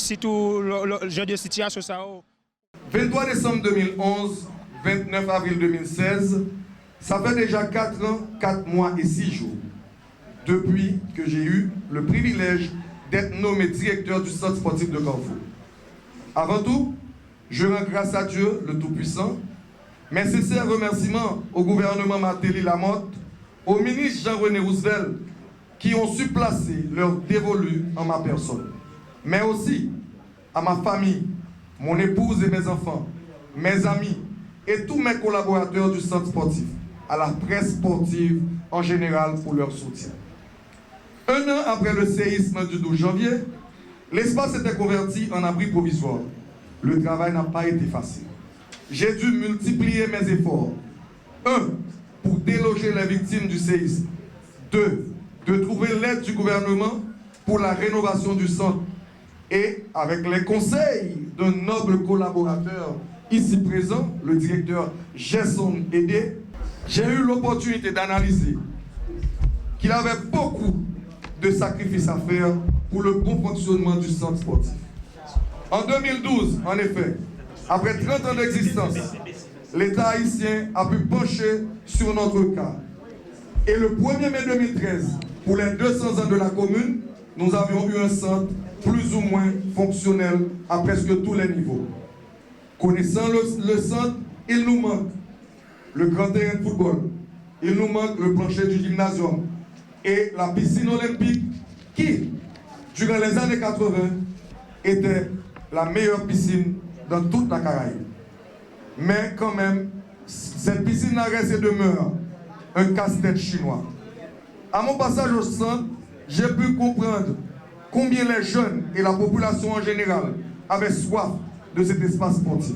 si tout le genre de situation ça. 23 décembre 2011, 29 avril 2016, ça fait déjà 4 ans, 4 mois et 6 jours depuis que j'ai eu le privilège d'être nommé directeur du centre sportif de Carrefour. Avant tout, je rends grâce à Dieu, le Tout-Puissant, mes sincères remerciements au gouvernement Martelly Lamotte, au ministre Jean-René Roosevelt, qui ont su placer leur dévolu en ma personne, mais aussi à ma famille, mon épouse et mes enfants, mes amis et tous mes collaborateurs du centre sportif, à la presse sportive en général pour leur soutien. Un an après le séisme du 12 janvier, l'espace était converti en abri provisoire. Le travail n'a pas été facile. J'ai dû multiplier mes efforts. 1. Pour déloger les victimes du séisme. 2. De trouver l'aide du gouvernement pour la rénovation du centre. Et avec les conseils d'un noble collaborateur ici présent, le directeur Gerson Edé, j'ai eu l'opportunité d'analyser qu'il avait beaucoup de sacrifices à faire pour le bon fonctionnement du centre sportif. En 2012, en effet, après 30 ans d'existence, l'État haïtien a pu pencher sur notre cas. Et le 1er mai 2013, pour les 200 ans de la commune, nous avions eu un centre plus ou moins fonctionnel à presque tous les niveaux. Connaissant le centre, il nous manque le grand terrain de football, il nous manque le plancher du gymnasium et la piscine olympique qui, durant les années 80, était la meilleure piscine dans toute la Caraïbe. Mais quand même, cette piscine n'a resté demeure un casse-tête chinois. À mon passage au centre, j'ai pu comprendre combien les jeunes et la population en général avaient soif de cet espace sportif.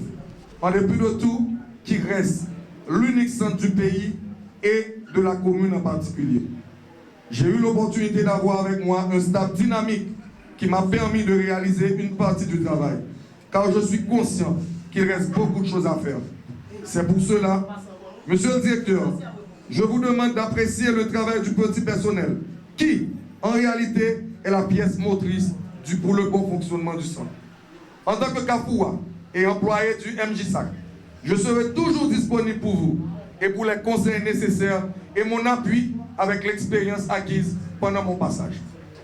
En dépit de tout, qui reste l'unique centre du pays et de la commune en particulier. J'ai eu l'opportunité d'avoir avec moi un staff dynamique qui m'a permis de réaliser une partie du travail, car je suis conscient qu'il reste beaucoup de choses à faire. C'est pour cela, monsieur le directeur, je vous demande d'apprécier le travail du petit personnel, qui, en réalité, est la pièce motrice pour le bon fonctionnement du centre. En tant que Kafoua et employé du MJSAC, je serai toujours disponible pour vous et pour les conseils nécessaires et mon appui avec l'expérience acquise pendant mon passage.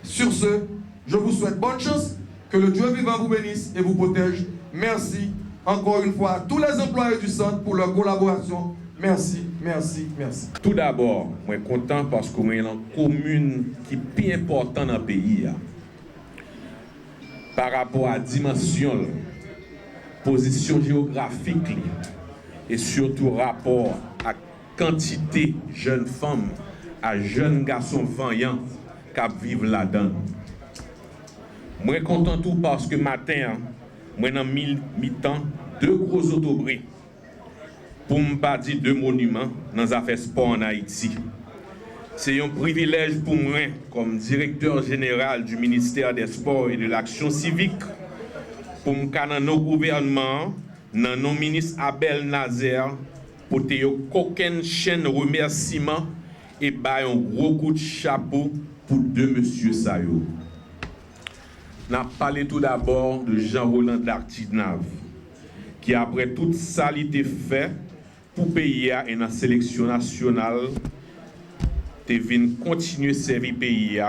Sur ce, je vous souhaite bonne chance, que le Dieu vivant vous bénisse et vous protège. Merci encore une fois à tous les employés du centre pour leur collaboration. Merci, merci, merci. Tout d'abord, je suis content parce que nous sommes une commune qui est plus importante dans le pays. Par rapport à la dimension, position géographique et surtout rapport à quantité de jeunes femmes à jeunes garçons vaillants qui vivent là-dedans. Je suis content tout parce que matin, je suis mi-temps 2 gros autobris pour ne pas dire 2 monuments dans les affaires sport en Haïti. C'est un privilège pour moi, comme directeur général du ministère des Sports et de l'Action civique, pour me dans nos gouvernements, dans nos ministres Abel Nazaire, pour te aucune chaîne remerciement et un gros coup de chapeau pour 2 monsieur Sayo. On a parlé tout d'abord de Jean-Roland Dartinave, qui après tout ça a été fait pour payer et dans la sélection nationale, te vient continuer à servir le pays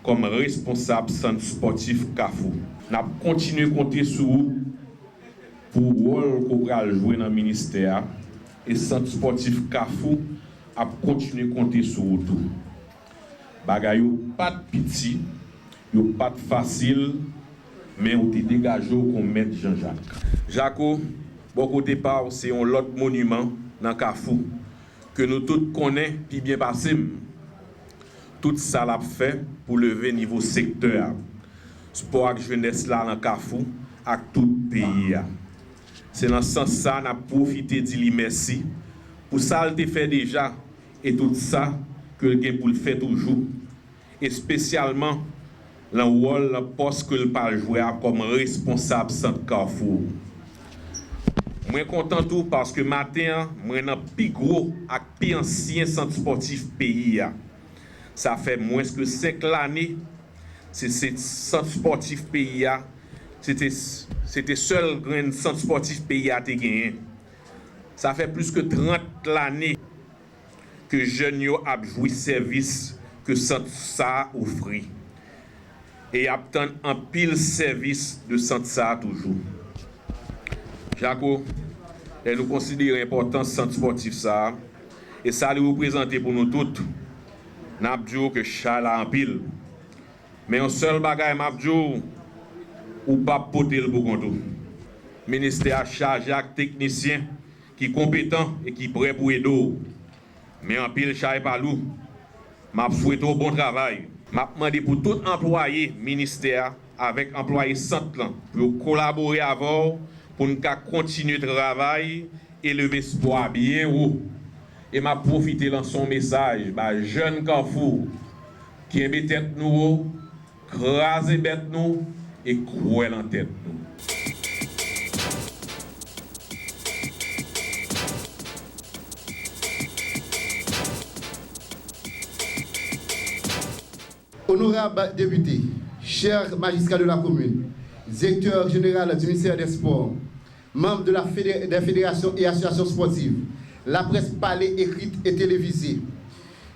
comme responsable centre sportif CAFO. On a continué à compter sur vous pour le rôle qu'on va jouer dans le ministère et centre sportif CAFO a continué à compter sur vous tout. Bagayou pas de petit, yo pas de facile, mais on te dégagé comme maître Jean-Jacques. Jaco, bon côté part, c'est un autre monument dans CAFO que nous tous connaissons puis bien passé. Tout ça l'a fait pour lever niveau secteur. Sport ak jeunesse là dans CAFO ak tout pays. C'est dans ce sens ça n'a profité d'y merci pour ça le fait déjà et tout ça que le pour le faire toujours et spécialement le rôle le poste que le pas jouer comme responsable centre Carrefour. Moi content tout parce que matin moi dans plus gros et plus ancien centre sportif pays. Ça fait moins que 5 années c'est ce centre sportif pays c'était seul grand centre sportif pays à te gagné. Ça fait plus que 30 l'année que jeunes yo a joué service que centre ça offre. Et attend un pile service de centre ça toujours. Jaco, et nous considérons important centre sportif ça et ça le représenter pour nous toutes. N'a dit que Charles a en pile. Mais un seul bagage m'a dit ou pas porter le pour compte. Ministère a chargé avec technicien qui compétent et qui prêt pour aider. Mais en pile Charles Palou m'a souhaité un bon travail. M'a demandé pour tout employé ministère avec employé centre pour collaborer avec pour nous continuer le travail et lever espoir bien haut. Et m'a profité dans son message, jeune Carrefour qui aime tête nous, craser bête nous et cruel en tête nous. Honorable député, chers magistrats de la commune, directeur général du ministère des Sports, membres de la fédération et associations sportives, la presse parlée, écrite et télévisée.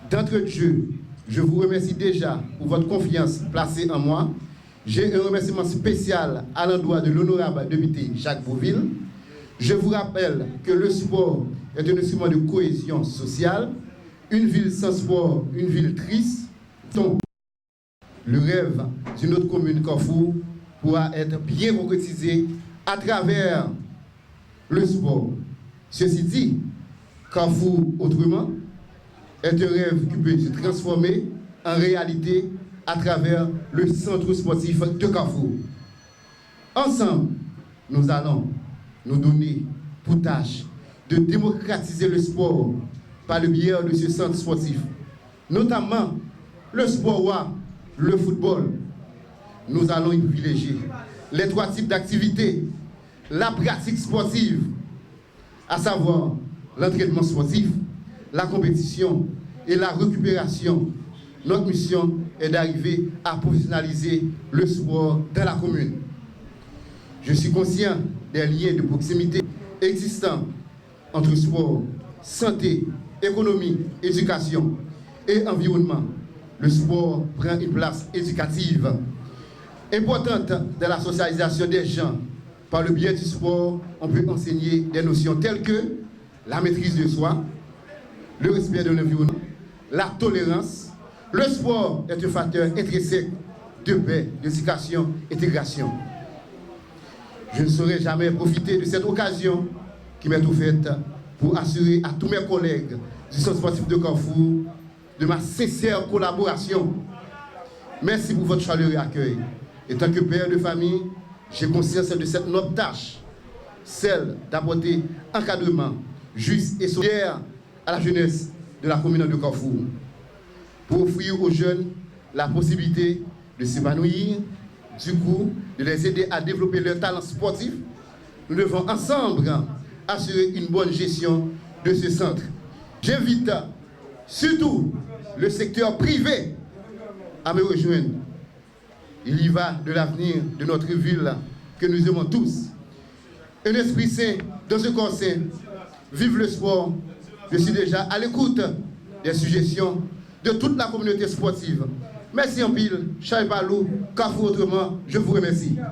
D'entrée de jeu, je vous remercie déjà pour votre confiance placée en moi. J'ai un remerciement spécial à l'endroit de l'honorable député Jacques Bourvil. Je vous rappelle que le sport est un instrument de cohésion sociale. Une ville sans sport, une ville triste. Donc, le rêve d'une autre commune Carrefour pourra être bien concrétisé à travers le sport. Ceci dit, Carrefour autrement est un rêve qui peut se transformer en réalité à travers le centre sportif de Carrefour. Ensemble, nous allons nous donner pour tâche de démocratiser le sport par le biais de ce centre sportif, notamment le sport, le football. Nous allons y privilégier les trois types d'activités, la pratique sportive, à savoir l'entraînement sportif, la compétition et la récupération. Notre mission est d'arriver à professionnaliser le sport dans la commune. Je suis conscient des liens de proximité existants entre sport, santé, économie, éducation et environnement. Le sport prend une place éducative importante dans la socialisation des gens. Par le biais du sport, on peut enseigner des notions telles que la maîtrise de soi, le respect de l'environnement, la tolérance. Le sport est un facteur intrinsèque de paix, d'éducation et d'intégration. Je ne saurais jamais profiter de cette occasion qui m'est offerte pour assurer à tous mes collègues du centre sportif de Carrefour de ma sincère collaboration. Merci pour votre chaleureux accueil. Et tant que père de famille, j'ai conscience de cette noble tâche, celle d'apporter encadrement juste et solidaire à la jeunesse de la commune de Carrefour, pour offrir aux jeunes la possibilité de s'épanouir, du coup, de les aider à développer leur talent sportif. Nous devons ensemble assurer une bonne gestion de ce centre. J'invite surtout le secteur privé à me rejoindre. Il y va de l'avenir de notre ville que nous aimons tous. Un esprit sain dans ce corps sain. Vive le sport. Je suis déjà à l'écoute des suggestions de toute la communauté sportive. Merci en pile, Charles Palou, Carrefour autrement, je vous remercie.